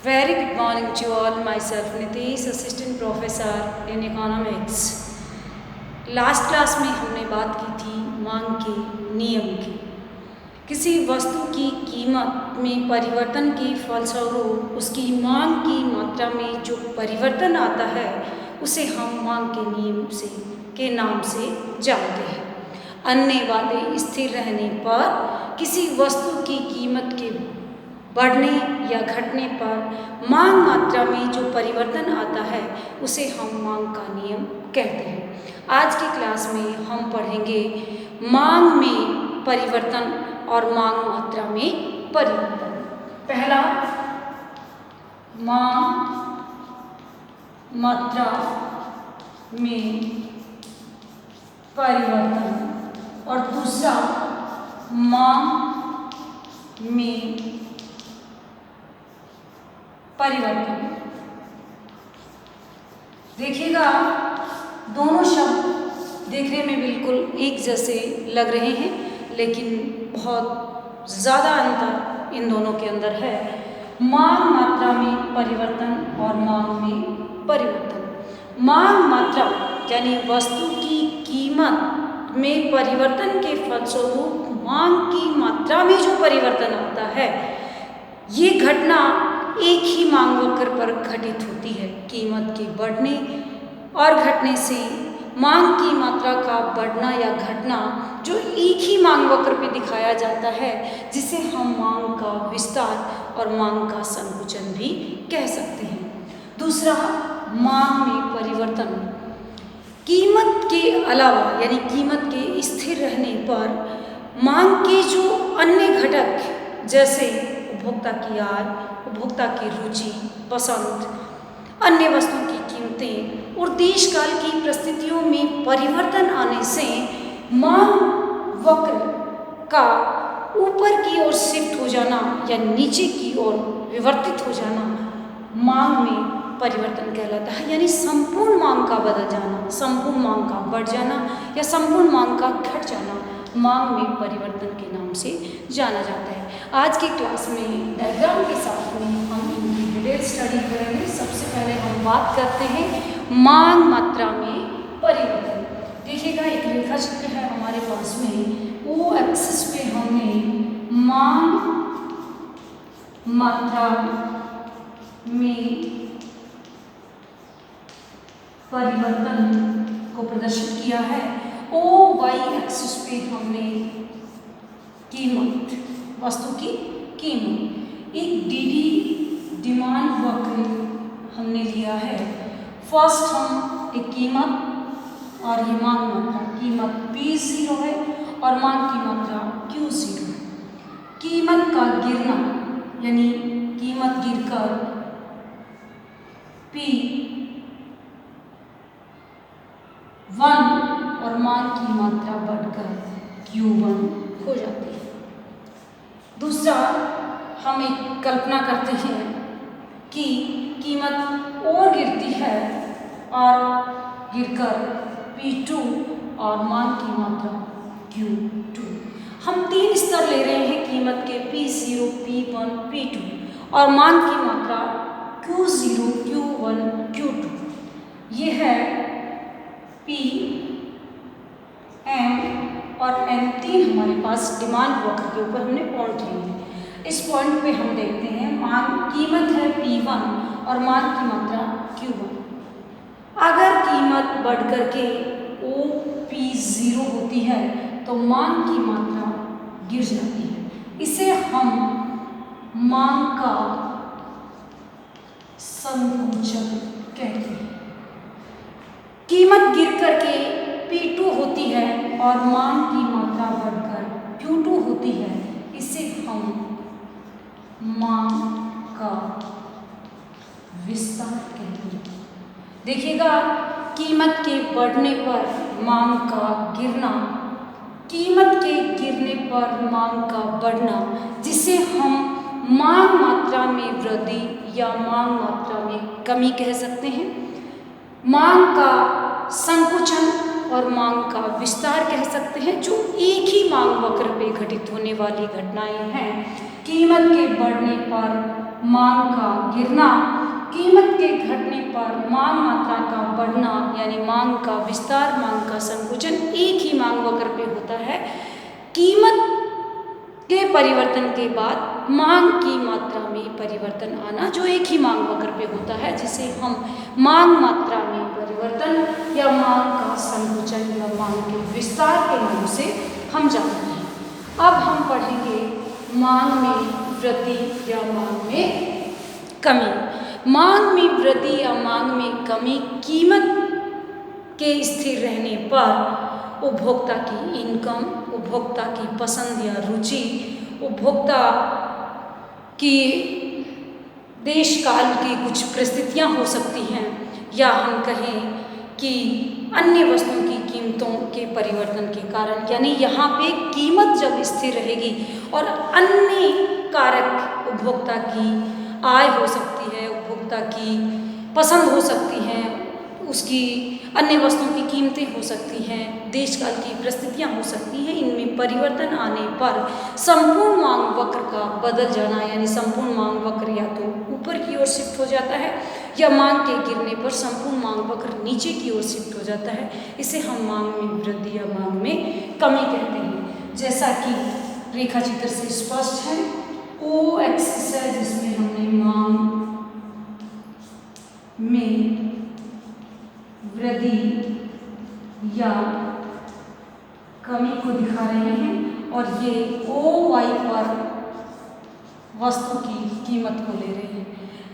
Very good morning to all. Myself Nitish, Assistant Professor in Economics. Last class में हमने बात की थी मांग के नियम की। किसी वस्तु की कीमत में परिवर्तन के फलस्वरूप उसकी मांग की मात्रा में जो परिवर्तन आता है उसे हम मांग के नियम से के नाम से जानते हैं। अन्य वाले स्थिर रहने पर किसी वस्तु की कीमत के बढ़ने या घटने पर मांग मात्रा में जो परिवर्तन आता है उसे हम मांग का नियम कहते हैं। आज की क्लास में हम पढ़ेंगे मांग में परिवर्तन और मांग मात्रा में परिवर्तन। पहला, मांग मात्रा में परिवर्तन और दूसरा मांग में परिवर्तन। देखिएगा, दोनों शब्द देखने में बिल्कुल एक जैसे लग रहे हैं, लेकिन बहुत ज़्यादा अंतर इन दोनों के अंदर है। मांग मात्रा में परिवर्तन और मांग में परिवर्तन। मांग मात्रा यानी वस्तु की कीमत में परिवर्तन के फलस्वरूप मांग की मात्रा में जो परिवर्तन आता है, ये घटना एक ही मांग वक्र पर घटित होती है। कीमत के बढ़ने और घटने से मांग की मात्रा का बढ़ना या घटना जो एक ही मांग वक्र पे दिखाया जाता है, जिसे हम मांग का विस्तार और मांग का संकुचन भी कह सकते हैं। दूसरा, मांग में परिवर्तन। कीमत के अलावा यानी कीमत के स्थिर रहने पर मांग के जो अन्य घटक जैसे उपभोक्ता की आय, उपभोक्ता की रुचि, पसंद, अन्य वस्तुओं की कीमतें और देशकाल की परिस्थितियों में परिवर्तन आने से मांग वक्र का ऊपर की ओर शिफ्ट हो जाना या नीचे की ओर विवर्तित हो जाना मांग में परिवर्तन कहलाता है। यानी संपूर्ण मांग का बदल जाना, संपूर्ण मांग का बढ़ जाना या संपूर्ण मांग का घट जाना मांग में परिवर्तन के नाम से जाना जाता है। आज की क्लास में डायग्राम के साथ में हम इनकी डिटेल स्टडी करेंगे। सबसे पहले हम बात करते हैं मांग मात्रा में परिवर्तन। देखिएगा, एक रेखा चित्र है हमारे पास में। ओ एक्सिस पे हमने मांग मात्रा में परिवर्तन को प्रदर्शित किया है। ओ वाई एक्सिस पे हमने कीमत, वस्तु की कीमत, एक डीडी डिमांड वक्र हमने लिया है। फर्स्ट हम एक कीमत और ये मांग मात्रा, कीमत P0 है और मांग की मात्रा Q0 है। कीमत का गिरना यानी कीमत गिरकर P1 और मांग की मात्रा बढ़कर Q1 हो जाती है। दूसरा, हम एक कल्पना करते हैं कि कीमत और गिरती है और गिरकर P2 और मांग की मात्रा Q2। हम तीन स्तर ले रहे हैं कीमत के P0, P1, P2 और मांग की मात्रा Q0, Q1, Q2। ये है P, M और N, तीन हमारे पास डिमांड वक्र के ऊपर हमने पॉइंट लिए हैं। इस पॉइंट पे हम देखते हैं मांग कीमत है P1 और मांग की मात्रा Q1। अगर कीमत बढ़ करके OP0 होती है तो मांग की मात्रा गिर जाती है। इसे हम मांग का संकुचन कहते हैं। कीमत गिर करके P2 होती है और मांग की मात्रा बढ़कर Q2 होती है, इसे हम मांग का विस्तार कहते हैं। देखिएगा, कीमत के बढ़ने पर मांग का गिरना, कीमत के गिरने पर मांग का बढ़ना, जिसे हम मांग मात्रा में वृद्धि या मांग मात्रा में कमी कह सकते हैं। मांग का संकुचन और मांग का विस्तार कह सकते हैं, जो एक ही मांग वक्र पे घटित होने वाली घटनाएं हैं। कीमत के बढ़ने पर मांग का गिरना, कीमत के घटने पर मांग मात्रा का बढ़ना यानी मांग का विस्तार, मांग का संकुचन एक ही मांग वक्र पे होता है। कीमत के परिवर्तन के बाद मांग की मात्रा में परिवर्तन आना, जो एक ही मांग वक्र पे होता है, जिसे हम मांग मात्रा में परिवर्तन या मांग का संकुचन या मांग के विस्तार के नाम से हम जानते हैं। अब हम पढ़ेंगे मांग में वृद्धि या मांग में कमी। मांग में वृद्धि या मांग में कमी कीमत के स्थिर रहने पर उपभोक्ता की इनकम, उपभोक्ता की पसंद या रुचि, उपभोक्ता की देश काल की कुछ परिस्थितियाँ हो सकती हैं, या हम कहें कि अन्य वस्तुओं की कीमतों के परिवर्तन के कारण, यानी यहाँ पे कीमत जब स्थिर रहेगी और अन्य कारक, उपभोक्ता की आय हो सकती है, उपभोक्ता की पसंद हो सकती हैं, उसकी अन्य वस्तुओं की कीमतें हो सकती हैं, देश काल की परिस्थितियाँ हो सकती हैं, इनमें परिवर्तन आने पर संपूर्ण मांग वक्र का बदल जाना, यानी संपूर्ण मांग वक्र या तो ऊपर की ओर शिफ्ट हो जाता है या मांग के गिरने पर संपूर्ण मांग वक्र नीचे की ओर शिफ्ट हो जाता है। इसे हम मांग में वृद्धि या मांग में कमी कहते हैं। जैसा कि रेखा चित्र से स्पष्ट है, ओ एक्सिस है जिसमें हमने मांग में वृद्धि या कमी को दिखा रहे हैं, और ये ओ वाई पर वस्तु की कीमत को ले रहे हैं।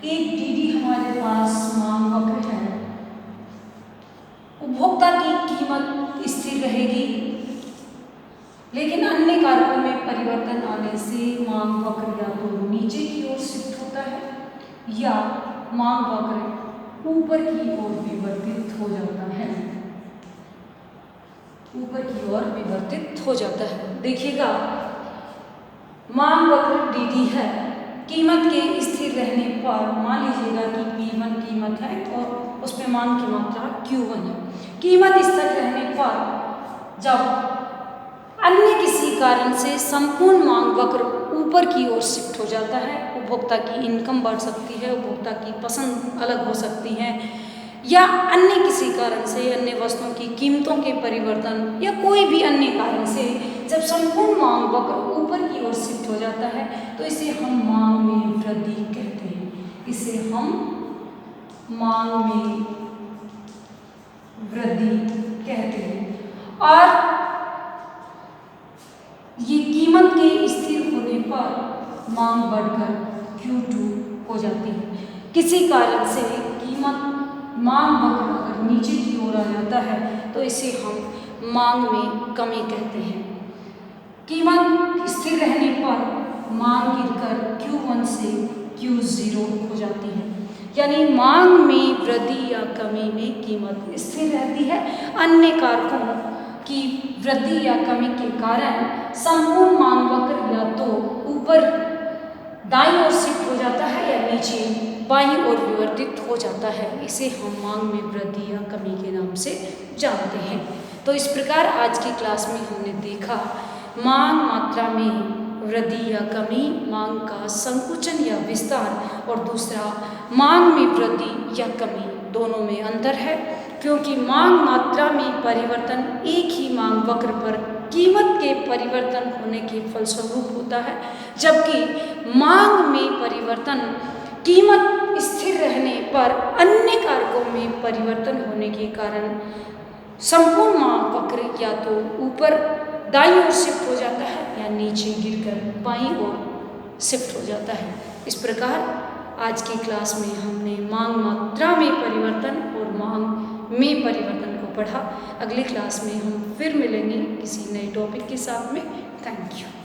एक डीडी हमारे पास मांग वक्र है, उपभोक्ता की कीमत स्थिर रहेगी, लेकिन अन्य कारकों में परिवर्तन आने से मांग वक्र या तो नीचे की ओर शिफ्ट होता है या मांग वक्र ऊपर की ओर विवर्तित हो जाता है, ऊपर की ओर विवर्तित हो जाता है। देखिएगा, मांग वक्र डीडी है, कीमत के स्थिर रहने पर मान लीजिएगा कि P1 कीमत है और उस पर मांग की मात्रा Q1 है। कीमत स्थिर रहने पर जब अन्य किसी कारण से संपूर्ण मांग वक्र ऊपर की ओर शिफ्ट हो जाता है, उपभोक्ता की इनकम बढ़ सकती है, उपभोक्ता की पसंद अलग हो सकती है, या अन्य किसी कारण से अन्य वस्तुओं की कीमतों के परिवर्तन या कोई भी अन्य कारण से जब संपूर्ण मांग वक्र ऊपर की ओर शिफ्ट हो जाता है, तो इसे हम मांग में वृद्धि कहते हैं। इसे हम मांग में वृद्धि कहते हैं। और ये कीमत के स्थिर होने पर मांग बढ़कर Q2 हो जाती है। किसी कारण से कीमत मांग वक्र अगर नीचे की ओर आ जाता है तो इसे हम मांग में कमी कहते हैं। कीमत स्थिर रहने पर मांग गिरकर Q1 से Q0 हो जाती है, यानी मांग में वृद्धि या कमी में कीमत स्थिर रहती है। अन्य कारकों की वृद्धि या कमी के कारण संपूर्ण मांग वक्र या तो ऊपर दाईं ओर शिफ्ट हो जाता है या नीचे बाईं ओर विवर्तित हो जाता है। इसे हम मांग में वृद्धि या कमी के नाम से जानते हैं। तो इस प्रकार आज की क्लास में हमने देखा मांग मात्रा में वृद्धि या कमी, मांग का संकुचन या विस्तार, और दूसरा मांग में वृद्धि या कमी। दोनों में अंतर है, क्योंकि मांग मात्रा में परिवर्तन एक ही मांग वक्र पर कीमत के परिवर्तन होने के फलस्वरूप होता है, जबकि मांग में परिवर्तन कीमत स्थिर रहने पर अन्य कारकों में परिवर्तन होने के कारण संपूर्ण मांग वक्र या तो ऊपर दाईं ओर शिफ्ट हो जाता है या नीचे गिरकर बाईं ओर शिफ्ट हो जाता है। इस प्रकार आज की क्लास में हमने मांग मात्रा में परिवर्तन और मांग में परिवर्तन को पढ़ा। अगली क्लास में हम फिर मिलेंगे किसी नए टॉपिक के साथ में। Thank you.